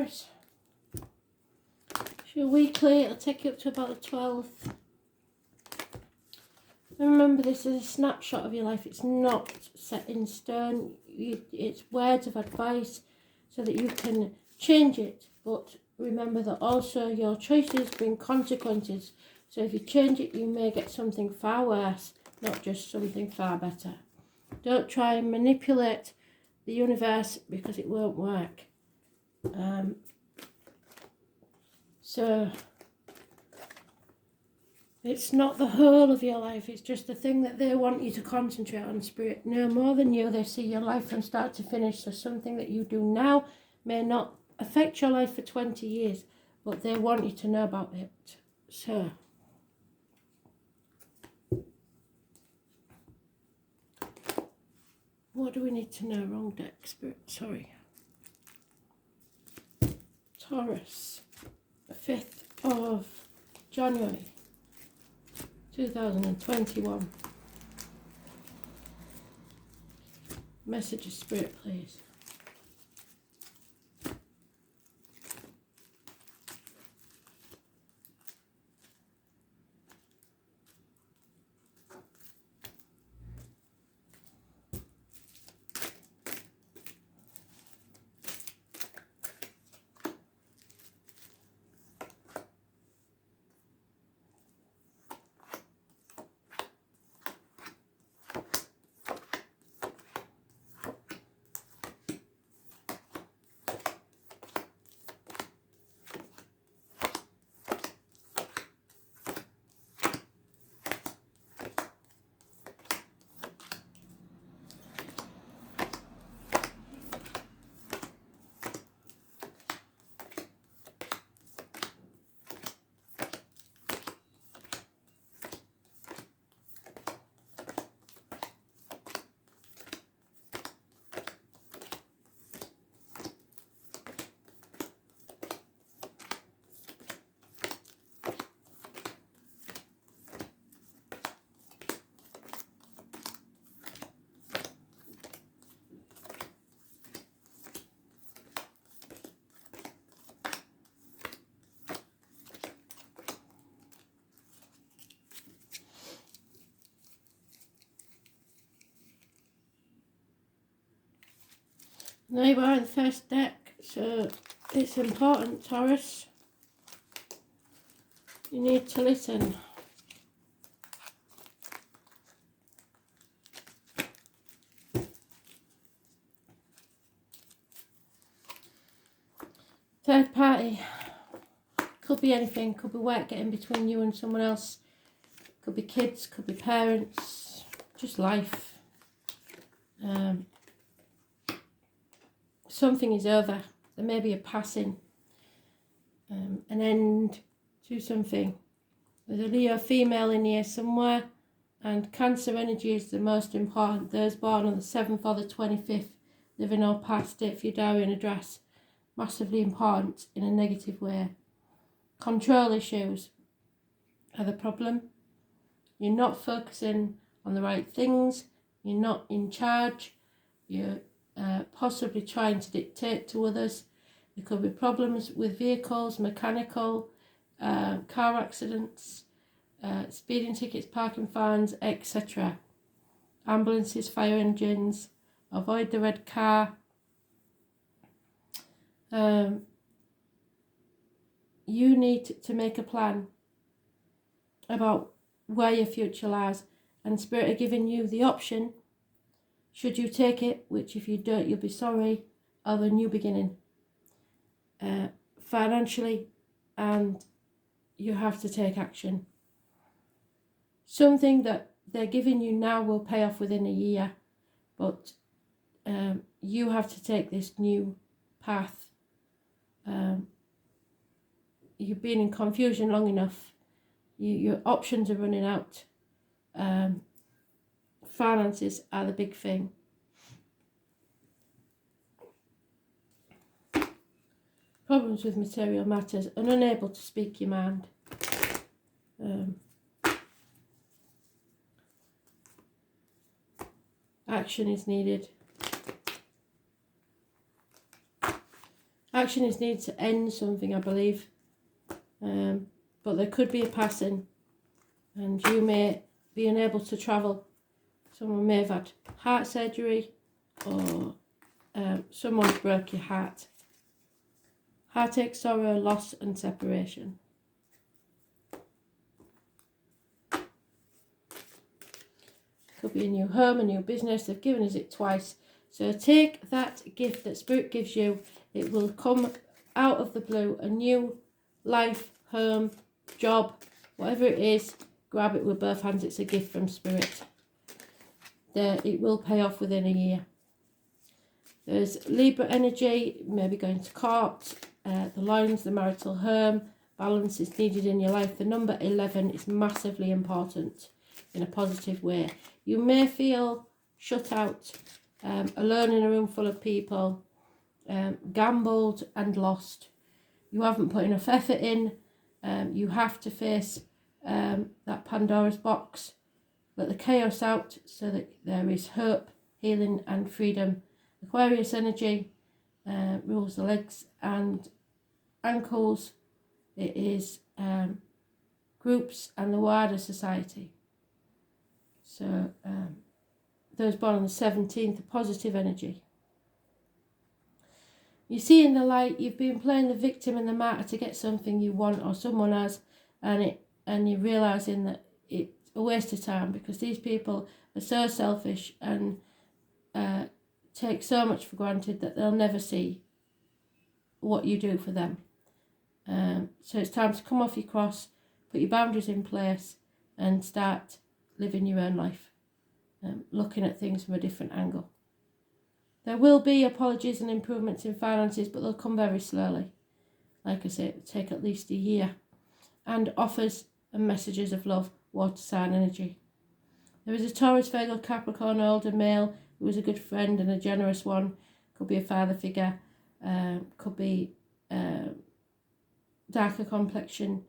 Taurus. If you're weekly, it'll take you up to about the 12th. And remember, this is a snapshot of your life. It's not set in stone. It's words of advice so that you can change it. But remember that also your choices bring consequences. So if you change it, you may get something far worse, not just something far better. Don't try and manipulate the universe because it won't work. So it's not the whole of your life, it's just the thing that they want you to concentrate on, Spirit. No more than you, they see your life from start to finish. So something that you do now may not affect your life for 20 years, but they want you to know about it. So what do we need to know? Wrong deck, Spirit, sorry. Taurus, the 5th of January 2021. Message of Spirit, please. Now you are in the first deck, so it's important, Taurus. You need to listen. Third party. Could be anything. Could be work getting between you and someone else. Could be kids, could be parents. Just life. Something is over. There may be a passing, an end to something. There's a Leo female in here somewhere, and Cancer energy is the most important. Those born on the 7th or the 25th, living or past it for your diary and address. Massively important in a negative way. Control issues are the problem. You're not focusing on the right things. You're not in charge. You're possibly trying to dictate to others. There could be problems with vehicles, mechanical, car accidents, speeding tickets, parking fines, etc. Ambulances, fire engines. Avoid the red car. You need to make a plan about where your future lies, and Spirit are giving you the option, should you take it, which if you don't you'll be sorry, of a new beginning, financially, and you have to take action. Something that they're giving you now will pay off within a year, but you have to take this new path. You've been in confusion long enough. Your options are running out. Finances are the big thing. Problems with material matters and unable to speak your mind. Action is needed. Action is needed to end something, I believe. But there could be a passing, and you may be unable to travel. Someone may have had heart surgery, or someone's broke your heart. Heartache, sorrow, loss and separation. Could be a new home, a new business. They've given us it twice. So take that gift that Spirit gives you. It will come out of the blue. A new life, home, job, whatever it is. Grab it with both hands. It's a gift from Spirit. It will pay off within a year. There's Libra energy, maybe going to court. The lines, the marital home, balance is needed in your life. The number 11 is massively important in a positive way. You may feel shut out, alone in a room full of people, gambled and lost. You haven't put enough effort in. You have to face that Pandora's box. Let the chaos out so that there is hope, healing and freedom. Aquarius energy rules the legs and ankles. It is groups and the wider society. So those born on the 17th, positive energy. You see in the light, you've been playing the victim and the martyr to get something you want or someone has, and you're realising that it's a waste of time, because these people are so selfish and take so much for granted that they'll never see what you do for them. So it's time to come off your cross, put your boundaries in place and start living your own life, looking at things from a different angle. There will be apologies and improvements in finances, but they'll come very slowly. Like I say, it will take at least a year. And offers and messages of love, water sign energy. There is a Taurus, Virgo, Capricorn, older male who is a good friend and a generous one. Could be a father figure, could be darker complexion,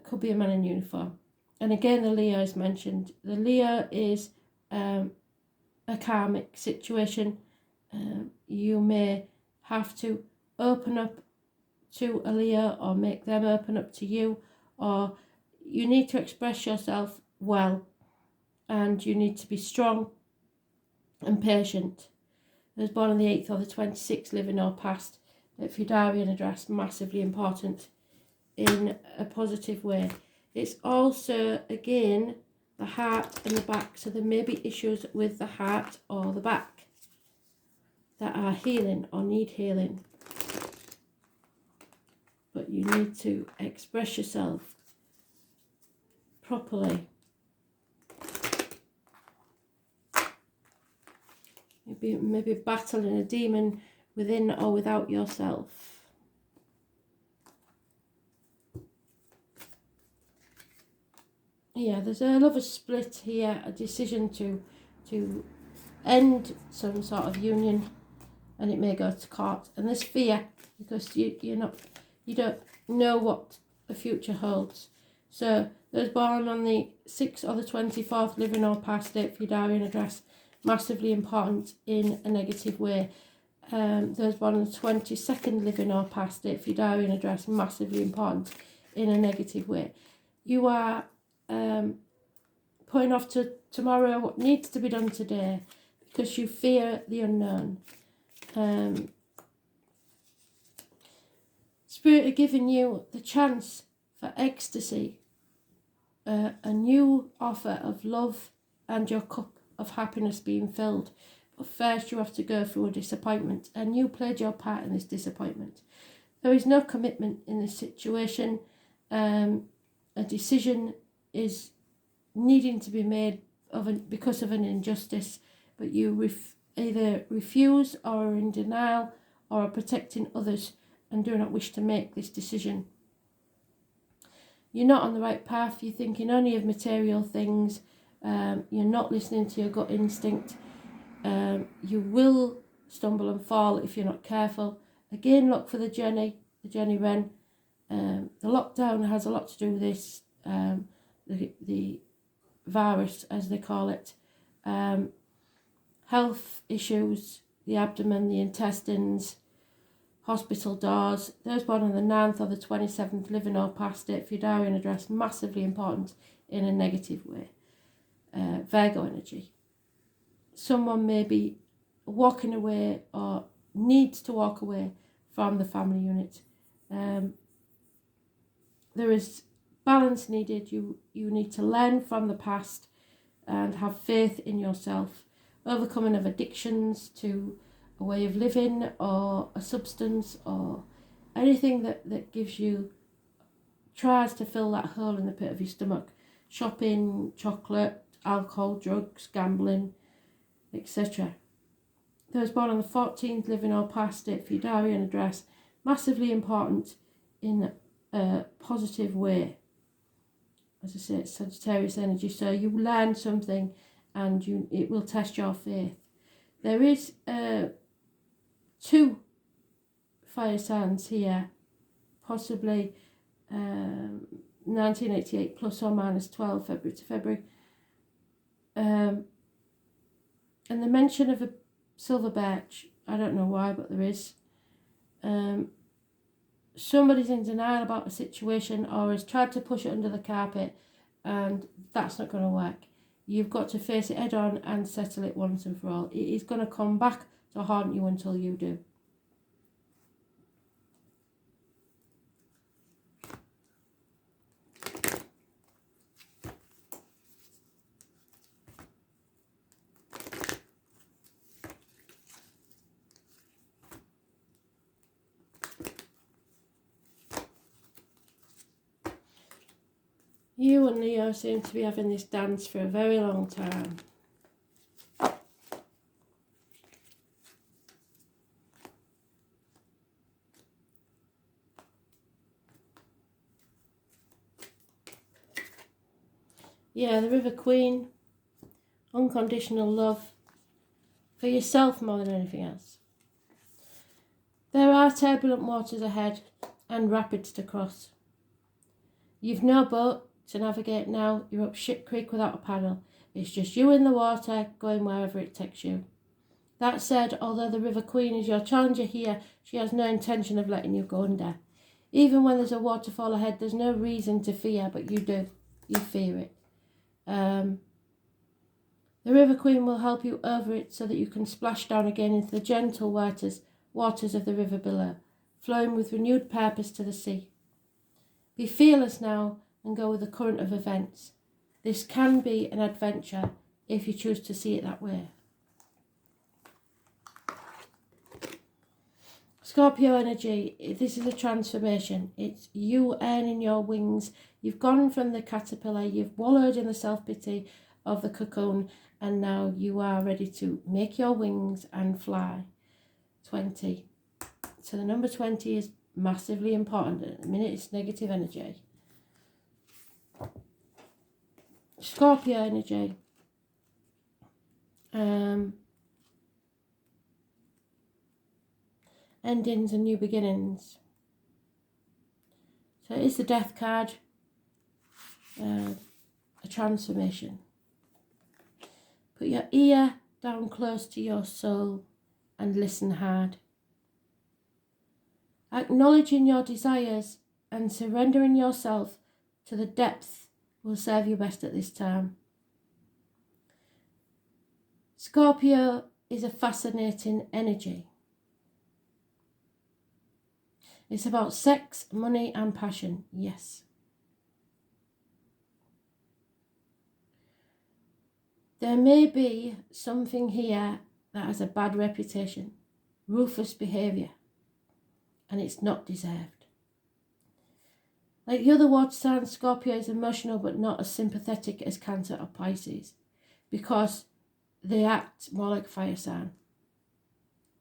could be a man in uniform. And again, the Leo is mentioned. The Leo is a karmic situation. You may have to open up to a Leo or make them open up to you, or you need to express yourself well, and you need to be strong and patient. Those born on the 8th or the 26th, living or past, if your diary and address, massively important in a positive way. It's also, again, the heart and the back, so there may be issues with the heart or the back that are healing or need healing. But you need to express yourself properly. Maybe battling a demon within or without yourself. Yeah, there's a lover's split here, a decision to end some sort of union, and it may go to court. And there's fear, because you don't know what the future holds. So those born on the 6th or the 24th, living or past, date for your diary and address, massively important in a negative way. Those born on the 22nd, living or past, date for your diary and address, massively important in a negative way. You are putting off to tomorrow what needs to be done today because you fear the unknown. Spirit are giving you the chance for ecstasy, a new offer of love and your cup of happiness being filled. But first you have to go through a disappointment, and you played your part in this disappointment. There is no commitment in this situation. A decision is needing to be made because of an injustice, but you either refuse or are in denial or are protecting others and do not wish to make this decision. You're not on the right path. You're thinking only of material things. You're not listening to your gut instinct. You will stumble and fall if you're not careful. Again, look for the Jenny Wren. The lockdown has a lot to do with this, the virus, as they call it. Health issues, the abdomen, the intestines, hospital doors. Those born on the 9th or the 27th, living or past it, for your diary and address, massively important in a negative way. Virgo energy. Someone may be walking away or needs to walk away from the family unit. There is balance needed. You need to learn from the past and have faith in yourself. Overcoming of addictions to a way of living or a substance or anything that gives you, tries to fill that hole in the pit of your stomach. Shopping, chocolate, alcohol, drugs, gambling, etc. Those born on the 14th, living or past it, for your diary and address, massively important in a positive way. As I say, it's Sagittarius energy, so you learn something and it will test your faith. There is 2 fire signs here, possibly 1988 plus or minus 12 February to February. And the mention of a silver birch, I don't know why, but there is. Somebody's in denial about a situation or has tried to push it under the carpet, and that's not going to work. You've got to face it head on and settle it once and for all. It is going to come back to haunt you until you do. You and Leo seem to be having this dance for a very long time. Yeah, the River Queen, unconditional love for yourself more than anything else. There are turbulent waters ahead and rapids to cross. You've no boat to navigate now. You're up ship creek without a paddle. It's just you in the water, going wherever it takes you. That said, although the River Queen is your challenger here, she has no intention of letting you go under. Even when there's a waterfall ahead, there's no reason to fear, but you do. You fear it. The River Queen will help you over it so that you can splash down again into the gentle waters of the river below, flowing with renewed purpose to the sea. Be fearless now and go with the current of events. This can be an adventure if you choose to see it that way. Scorpio energy, this is a transformation. It's you earning your wings. You've gone from the caterpillar, you've wallowed in the self-pity of the cocoon, and now you are ready to make your wings and fly. 20. So the number 20 is massively important. At the minute it's negative energy. Scorpio energy. Endings and new beginnings. So it's the Death card. A transformation. Put your ear down close to your soul and listen hard. Acknowledging your desires and surrendering yourself to the depth will serve you best at this time. Scorpio is a fascinating energy. It's about sex, money and passion, yes. There may be something here that has a bad reputation, ruthless behaviour, and it's not deserved. Like the other water signs, Scorpio is emotional but not as sympathetic as Cancer or Pisces because they act more like fire sign.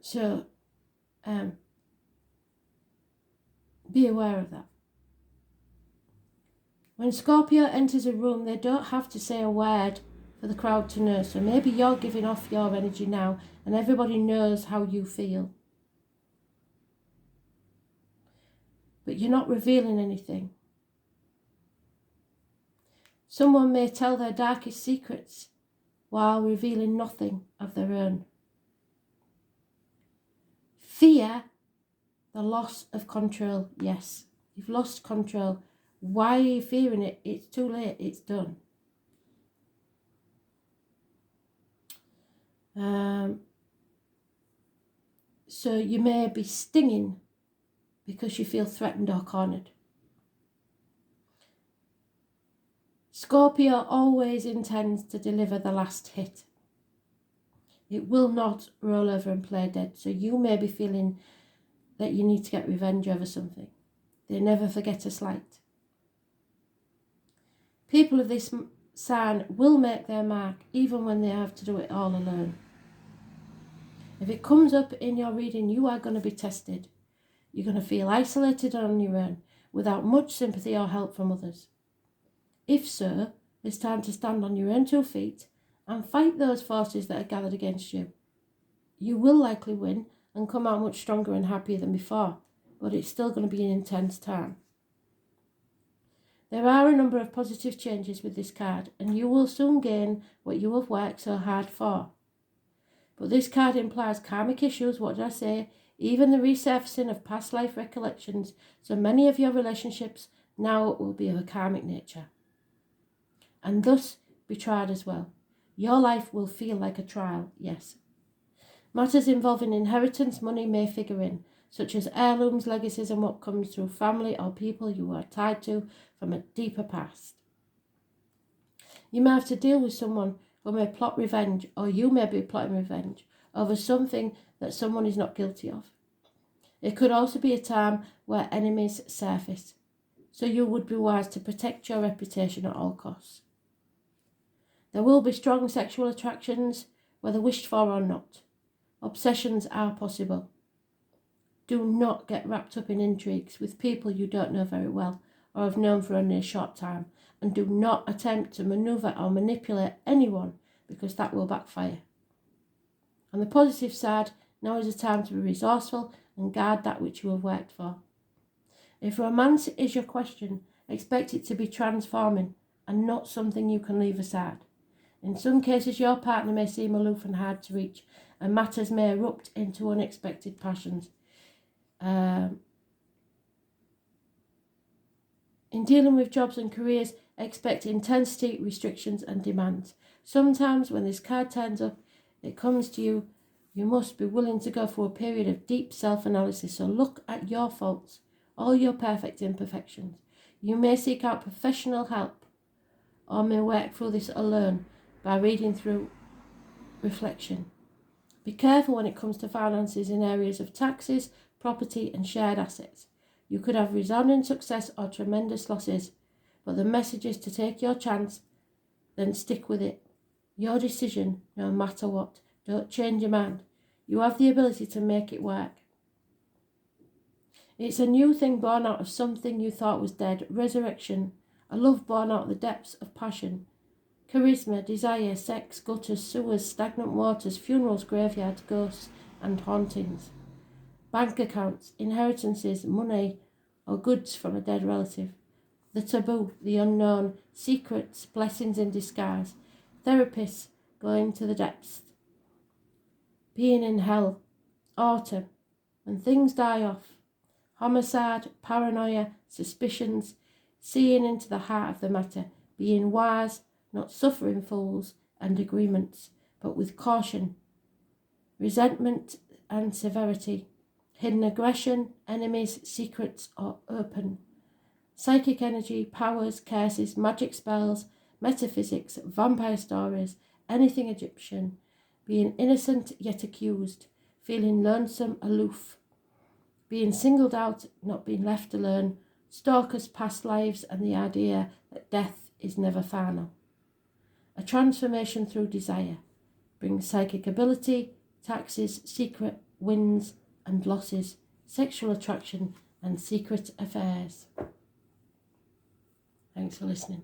So, be aware of that. When Scorpio enters a room, they don't have to say a word for the crowd to know. So maybe you're giving off your energy now and everybody knows how you feel. But you're not revealing anything. Someone may tell their darkest secrets while revealing nothing of their own. Fear The loss of control, yes. You've lost control. Why are you fearing it? It's too late. It's done. So you may be stinging because you feel threatened or cornered. Scorpio always intends to deliver the last hit. It will not roll over and play dead. So you may be feeling that you need to get revenge over something. They never forget a slight. People of this sign will make their mark even when they have to do it all alone. If it comes up in your reading, you are going to be tested. You're going to feel isolated on your own without much sympathy or help from others. If so, it's time to stand on your own 2 feet and fight those forces that are gathered against you. You will likely win and come out much stronger and happier than before, but it's still going to be an intense time. There are a number of positive changes with this card, and you will soon gain what you have worked so hard for. But this card implies karmic issues, what did I say? Even the resurfacing of past life recollections, so many of your relationships now will be of a karmic nature. And thus be tried as well. Your life will feel like a trial, yes. Matters involving inheritance money may figure in, such as heirlooms, legacies, and what comes through family or people you are tied to from a deeper past. You may have to deal with someone who may plot revenge, or you may be plotting revenge over something that someone is not guilty of. It could also be a time where enemies surface, so you would be wise to protect your reputation at all costs. There will be strong sexual attractions, whether wished for or not. Obsessions are possible. Do not get wrapped up in intrigues with people you don't know very well or have known for only a short time, and do not attempt to maneuver or manipulate anyone because that will backfire. On the positive side, now is the time to be resourceful and guard that which you have worked for. If romance is your question, expect it to be transforming and not something you can leave aside. In some cases, your partner may seem aloof and hard to reach, and matters may erupt into unexpected passions. In dealing with jobs and careers, expect intensity, restrictions and demands. Sometimes when this card turns up, it comes to you, you must be willing to go through a period of deep self-analysis. So look at your faults, all your perfect imperfections. You may seek out professional help or may work through this alone by reading through reflection. Be careful when it comes to finances in areas of taxes, property and shared assets. You could have resounding success or tremendous losses, but the message is to take your chance, then stick with it. Your decision, no matter what. Don't change your mind. You have the ability to make it work. It's a new thing born out of something you thought was dead. Resurrection. A love born out of the depths of passion. Charisma, desire, sex, gutters, sewers, stagnant waters, funerals, graveyards, ghosts and hauntings. Bank accounts, inheritances, money or goods from a dead relative. The taboo, the unknown, secrets, blessings in disguise. Therapists going to the depths. Being in hell. Autumn, when things die off. Homicide, paranoia, suspicions. Seeing into the heart of the matter. Being wise, not suffering fools, and agreements, but with caution. Resentment and severity. Hidden aggression, enemies, secrets, or open. Psychic energy, powers, curses, magic spells, metaphysics, vampire stories, anything Egyptian. Being innocent yet accused. Feeling lonesome, aloof. Being singled out, not being left alone. Stalkers, past lives, and the idea that death is never final. A transformation through desire brings psychic ability, taxes, secret wins and losses, sexual attraction and secret affairs. Thanks for listening.